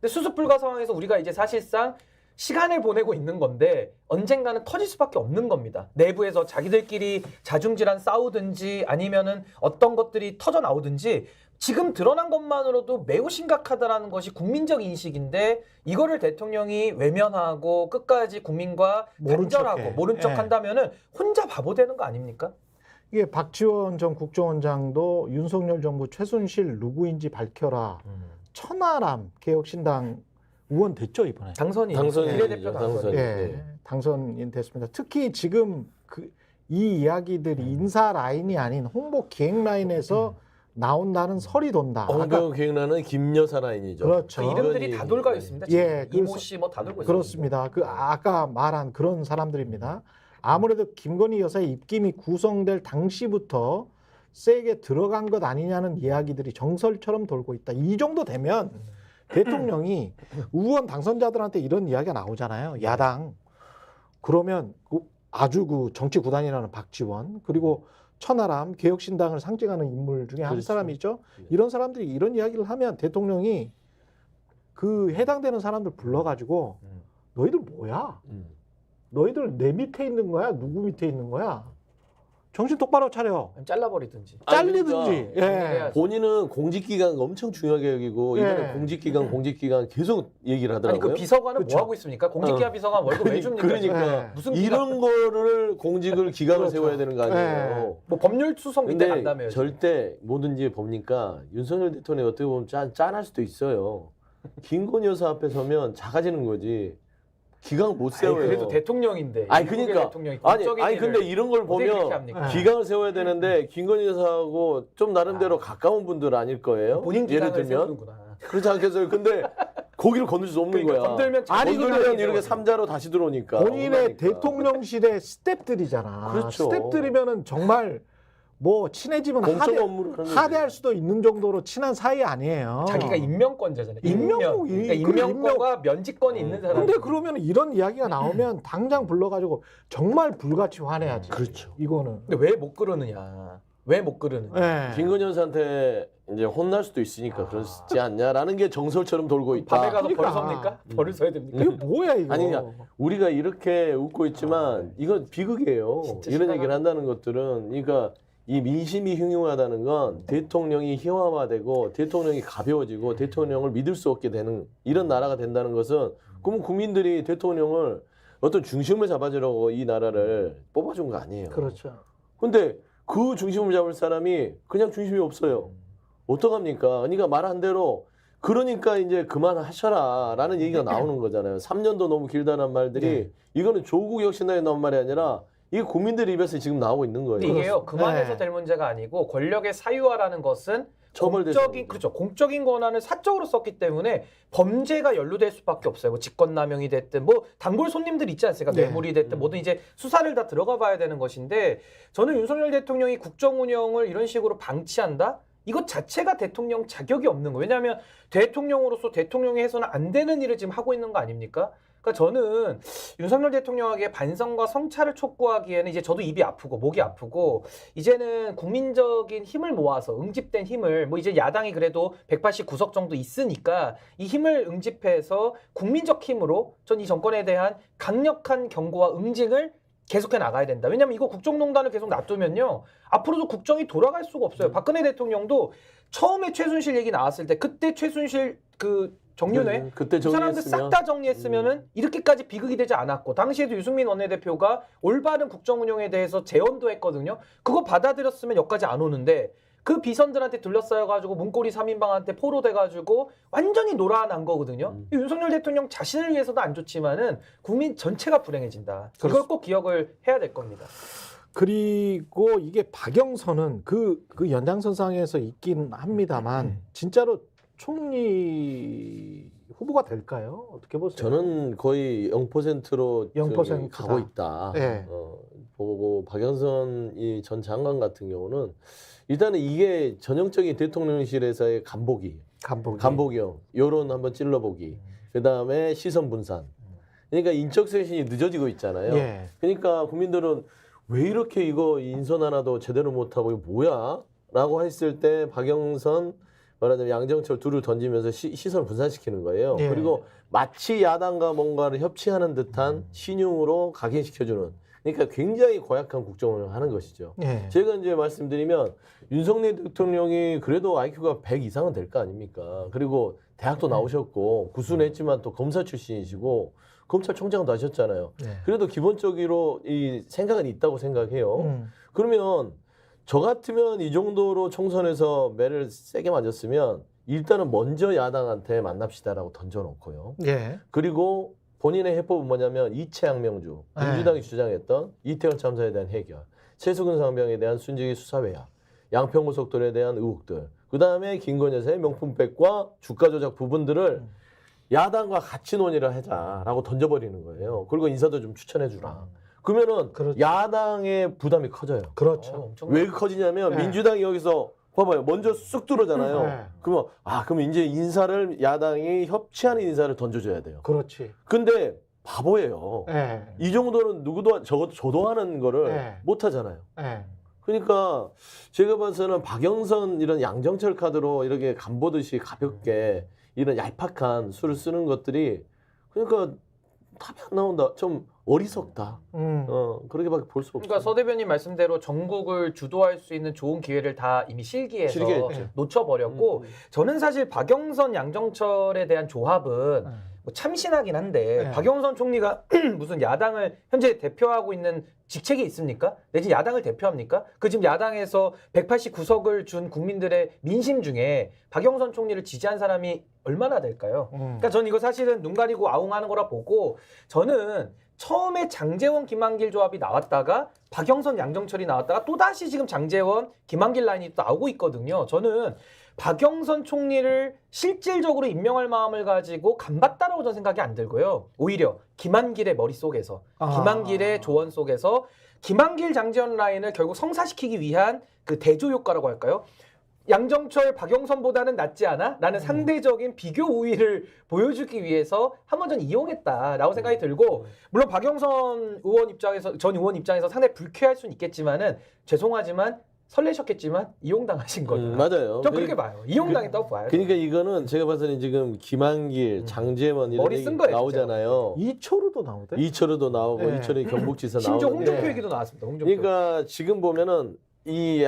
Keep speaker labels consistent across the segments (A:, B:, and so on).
A: 근데 수습 불가 상황에서 우리가 이제 사실상 시간을 보내고 있는 건데 언젠가는 터질 수밖에 없는 겁니다. 내부에서 자기들끼리 자중질환 싸우든지 아니면은 어떤 것들이 터져 나오든지 지금 드러난 것만으로도 매우 심각하다라는 것이 국민적 인식인데 이거를 대통령이 외면하고 끝까지 국민과 단절하고 모른 척 한다면은 혼자 바보 되는 거 아닙니까?
B: 이게 박지원 전 국정원장도 윤석열 정부 최순실 누구인지 밝혀라. 천하람 개혁신당 의원 됐죠 이번에.
A: 당선이 비례대표 당선이.
B: 예, 당선인 됐습니다. 특히 지금 이 이야기들이 인사 라인이 아닌 홍보 기획 라인에서 나온다는 설이 돈다.
C: 홍보 기획 라인은 김여사 라인이죠.
B: 그렇죠.
A: 그 이름들이 다 돌고 있습니다.
B: 예,
A: 이모 씨 뭐 다 돌고 있습니다.
B: 그렇습니다. 그 아까 말한 그런 사람들입니다. 아무래도 김건희 여사의 입김이 구성될 당시부터 세게 들어간 것 아니냐는 이야기들이 정설처럼 돌고 있다. 이 정도 되면 대통령이 의원 당선자들한테 이런 이야기가 나오잖아요. 야당. 그러면 아주 그 정치 구단이라는 박지원 그리고 천하람 개혁신당을 상징하는 인물 중에 한
C: 그렇죠.
B: 사람이죠. 이런 사람들이 이런 이야기를 하면 대통령이 그 해당되는 사람들 불러가지고 너희들 뭐야? 너희들 내 밑에 있는 거야? 누구 밑에 있는 거야? 정신 똑바로 차려.
A: 잘라버리든지.
B: 잘리든지.
C: 그러니까 본인은 공직기강 엄청 중요하게 여기고 이번에 공직기강 계속 얘기를 하더라고요.
A: 아니 그 비서관은
B: 그렇죠.
A: 뭐 하고 있습니까? 공직기강 비서관 월급 왜 줍니까?
C: 그러니까
A: 무슨
C: 이런 거를 공직을 기강을
B: 그렇죠.
C: 세워야 되는 거 아니에요.
A: 뭐 법률 수석 밑에
C: 근데
A: 간다며요.
C: 절대 뭐든지 보니까 윤석열 대통령이 어떻게 보면 짠할 수도 있어요. 김건희 여사 앞에 서면 작아지는 거지. 기강 못 세워요.
A: 그래도 대통령인데.
C: 아니 그러니까
A: 대통령이
C: 아니 근데 이런 걸 보면 기강을 세워야 되는데 김건희 여사하고 좀 나름대로 가까운 분들 아닐 거예요.
A: 본인
C: 예를
A: 기강을
C: 들면
A: 세우는구나.
C: 그렇지 않겠어요. 근데 거기를 건들 수 없는
A: 그러니까
C: 거야. 건들면 이렇게 삼자로 다시 들어오니까.
B: 본인의
C: 억울하니까.
B: 대통령실의 스텝들이잖아.
C: 그렇죠.
B: 스텝들이면은 정말 뭐 친해지면
C: 공적 업무를 하는 거지.
B: 하대할 수도 있는 정도로 친한 사이 아니에요.
A: 자기가 임명권자잖아요.
B: 임명권이
A: 그러니까 임명권과 면직권이 있는 사람.
B: 근데 그러면 이런 이야기가 나오면 당장 불러가지고 정말 불같이 화내야지.
C: 그렇죠.
B: 이거는.
A: 근데 왜 못 그러느냐? 왜 못 그러느냐?
B: 예.
C: 김건희 여사한테 이제 혼날 수도 있으니까 그렇지 않냐라는 게 정설처럼 돌고 있다.
A: 밤에 가서
B: 그러니까.
A: 벌을 섭니까? 벌을 써야 됩니까?
B: 이게 뭐야 이거?
C: 아니 우리가 이렇게 웃고 있지만 이건 비극이에요.
A: 진짜
C: 이런
A: 심각하다.
C: 얘기를 한다는 것들은 그러니까 이 민심이 흉흉하다는 건 대통령이 희화화되고 대통령이 가벼워지고 대통령을 믿을 수 없게 되는 이런 나라가 된다는 것은 그러면 국민들이 대통령을 어떤 중심을 잡아주려고 이 나라를 뽑아준 거 아니에요.
B: 그렇죠.
C: 근데 그 중심을 잡을 사람이 그냥 중심이 없어요. 어떡합니까? 그러니까 말한 대로 그러니까 이제 그만하셔라라는 얘기가 나오는 거잖아요. 3년도 너무 길다는 말들이 이거는 조국 혁신당에 나온 말이 아니라 이게 국민들 입에서 지금 나오고 있는 거예요.
A: 근데 이게요. 그만해서
B: 네.
A: 될 문제가 아니고 권력의 사유화라는 것은
C: 처벌될
A: 공적인 그렇죠. 공적인 권한을 사적으로 썼기 때문에 범죄가 연루될 수밖에 없어요. 뭐 직권남용이 됐든 뭐 단골 손님들 있지 않습니까?
B: 네.
A: 뇌물이 됐든 뭐든 이제 수사를 다 들어가 봐야 되는 것인데 저는 윤석열 대통령이 국정 운영을 이런 식으로 방치한다? 이것 자체가 대통령 자격이 없는 거예요. 왜냐하면 대통령으로서 대통령이 해서는 안 되는 일을 지금 하고 있는 거 아닙니까? 그러니까 저는 윤석열 대통령에게 반성과 성찰을 촉구하기에는 이제 저도 입이 아프고 목이 아프고 이제는 국민적인 힘을 모아서 응집된 힘을 뭐 이제 야당이 그래도 189석 정도 있으니까 이 힘을 응집해서 국민적 힘으로 전 이 정권에 대한 강력한 경고와 응징을 계속해 나가야 된다. 왜냐하면 이거 국정농단을 계속 놔두면요. 앞으로도 국정이 돌아갈 수가 없어요. 박근혜 대통령도 처음에 최순실 얘기 나왔을 때 그때 최순실 그 정윤회
C: 그때
A: 그 사람들 싹 다 정리했으면은 이렇게까지 비극이 되지 않았고 당시에도 유승민 원내대표가 올바른 국정 운영에 대해서 제언도 했거든요. 그거 받아들였으면 여기까지 안 오는데 그 비선들한테 둘러싸여가지고 문고리 3인방한테 포로돼가지고 완전히 놀아난 거거든요. 윤석열 대통령 자신을 위해서도 안 좋지만은 국민 전체가 불행해진다. 이걸 꼭 기억을 해야 될 겁니다.
B: 그리고 이게 박영선은 그 연장선상에서 있긴 합니다만 진짜로 총리 후보가 될까요? 어떻게 보세요?
C: 저는 거의 0%로
B: 0% 다.
C: 가고 있다.
B: 네.
C: 보고 박영선 이 전 장관 같은 경우는 일단은 이게 전형적인 대통령실에서의 간보기형 여론 한번 찔러보기. 그다음에 시선 분산. 그러니까 인적 쇄신이 늦어지고 있잖아요.
B: 예.
C: 그러니까 국민들은 왜 이렇게 이거 인선 하나도 제대로 못하고 이거 뭐야? 라고 했을 때 박영선 말하자면 양정철 둘을 던지면서 시선을 분산시키는 거예요.
B: 예.
C: 그리고 마치 야당과 뭔가를 협치하는 듯한 신용으로 각인시켜주는, 그러니까 굉장히 고약한 국정운영을 하는 것이죠.
B: 예.
C: 제가 이제 말씀드리면 윤석열 대통령이 그래도 IQ가 100 이상은 될 거 아닙니까? 그리고 대학도 나오셨고 구순했지만 또 검사 출신이시고 검찰총장도 하셨잖아요.
B: 예.
C: 그래도 기본적으로 이 생각은 있다고 생각해요. 그러면 저 같으면 이 정도로 총선에서 매를 세게 맞았으면 일단은 먼저 야당한테 만납시다라고 던져놓고요.
B: 예.
C: 그리고 본인의 해법은 뭐냐면 이채양명주,
B: 네.
C: 민주당이 주장했던 이태원 참사에 대한 해결, 최수근 상병에 대한 순직의 수사 외야, 양평고속도로에 대한 의혹들, 그 다음에 김건희 여사의 명품백과 주가 조작 부분들을 야당과 같이 논의를 하자라고 던져버리는 거예요. 그리고 인사도 좀 추천해주라. 그러면은
B: 그렇죠.
C: 야당의 부담이 커져요.
B: 그렇죠.
C: 왜 커지냐면
B: 네.
C: 민주당이 여기서 봐봐요. 먼저 쑥 들어오잖아요.
B: 네.
C: 그러면 그럼 이제 인사를 야당이 협치하는 인사를 던져줘야 돼요.
B: 그렇지.
C: 근데 바보예요.
B: 예.
C: 이 정도는 누구도 저도 하는 거를
B: 네.
C: 못 하잖아요.
B: 예.
C: 그러니까 제가 봐서는 박영선 이런 양정철 카드로 이렇게 간보듯이 가볍게 이런 얄팍한 수를 쓰는 것들이 그러니까 답이 안 나온다. 좀 어리석다. 그렇게밖에 볼 수 없어요.
A: 그러니까 서 대변인 말씀대로 전국을 주도할 수 있는 좋은 기회를 다 이미 실기해서
C: 실기했죠.
A: 놓쳐버렸고 저는 사실 박영선, 양정철에 대한 조합은 뭐 참신하긴 한데
B: 네.
A: 박영선 총리가 무슨 야당을 현재 대표하고 있는 직책이 있습니까? 내지 야당을 대표합니까? 그 지금 야당에서 189석을 준 국민들의 민심 중에 박영선 총리를 지지한 사람이 얼마나 될까요? 그러니까 저는 이거 사실은 눈 가리고 아웅하는 거라 보고 저는 처음에 장제원, 김한길 조합이 나왔다가 박영선, 양정철이 나왔다가 또다시 지금 장제원, 김한길 라인이 또 나오고 있거든요. 저는 박영선 총리를 실질적으로 임명할 마음을 가지고 간봤다라고 저는 생각이 안 들고요. 오히려 김한길의 머릿속에서, 김한길의 조언 속에서 김한길, 장제원 라인을 결국 성사시키기 위한 그 대조 효과라고 할까요? 양정철, 박영선보다는 낫지 않아? 라는 상대적인 비교 우위를 보여주기 위해서 한번 전 이용했다라고 생각이 들고 물론 박영선 의원 입장에서 전 의원 입장에서 상당히 불쾌할 수는 있겠지만은 죄송하지만 설레셨겠지만 이용당하신 거죠.
C: 맞아요.
A: 전 그렇게 봐요. 이용당했다고 봐요.
C: 그러니까 이거는 제가 봐서는 지금 김한길, 장제원 이런
A: 머리
C: 얘기
A: 쓴 거예요,
C: 나오잖아요.
B: 이초로도 나오대.
C: 이철우도 나오고
B: 네.
C: 이철우 경북지사
A: 심지어
C: 나오는데
A: 홍준표 얘기도 나왔습니다. 홍준표.
C: 그러니까 지금 보면은 이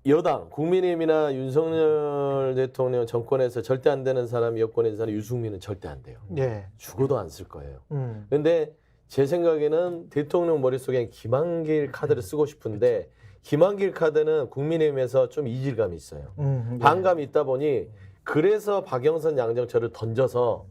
C: 여당, 국민의힘이나 윤석열 대통령 정권에서 절대 안 되는 사람이 여권에 있는 사람 유승민은 절대 안 돼요.
B: 예.
C: 죽어도 안 쓸 거예요. 근데 제 생각에는 대통령 머릿속에 김한길 카드를 쓰고 싶은데 김한길 카드는 국민의힘에서 좀 이질감이 있어요. 반감이 있다 보니 그래서 박영선, 양정철을 던져서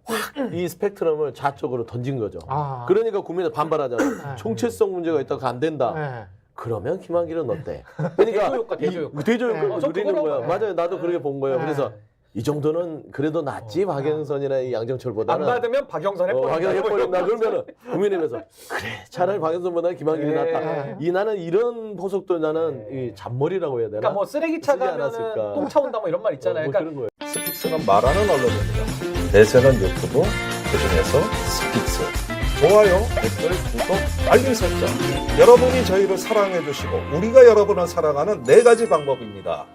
C: 확 이 스펙트럼을 좌쪽으로 던진 거죠. 그러니까 국민은 반발하잖아요. 총체성 문제가 있다고 안 된다.
B: 예.
C: 그러면 김한길은 어때? 그러니까
A: 대조 효과.
C: 대조 효과를
A: 저
C: 누리는
A: 그거라고
C: 거야.
A: 봐요.
C: 맞아요. 나도 그렇게 본 거예요.
B: 네.
C: 그래서 이 정도는 그래도 낫지 박영선이나 이
A: 안
C: 양정철보다는.
A: 받으면 박영선 해버린다.
C: 박영선 해버린다. 그러면은 국민의힘에서 그래 차라리 박영선보다 김한길이
A: 네.
C: 낫다. 이 나는 이런 포석도 나는 이 잔머리라고 해야 되나?
A: 그러니까 뭐 쓰레기차
C: 쓰지
A: 가면은
C: 않았을까.
A: 똥 차온다 뭐 이런 말 있잖아요.
C: 뭐
A: 그러니까
C: 그런 거예요.
D: 스픽스는 말하는 언론입니다. 대세는 유튜브, 그중에서 스픽스. 좋아요, 댓글, 구독, 알림 설정. 여러분이 저희를 사랑해 주시고 우리가 여러분을 사랑하는 4가지 방법입니다.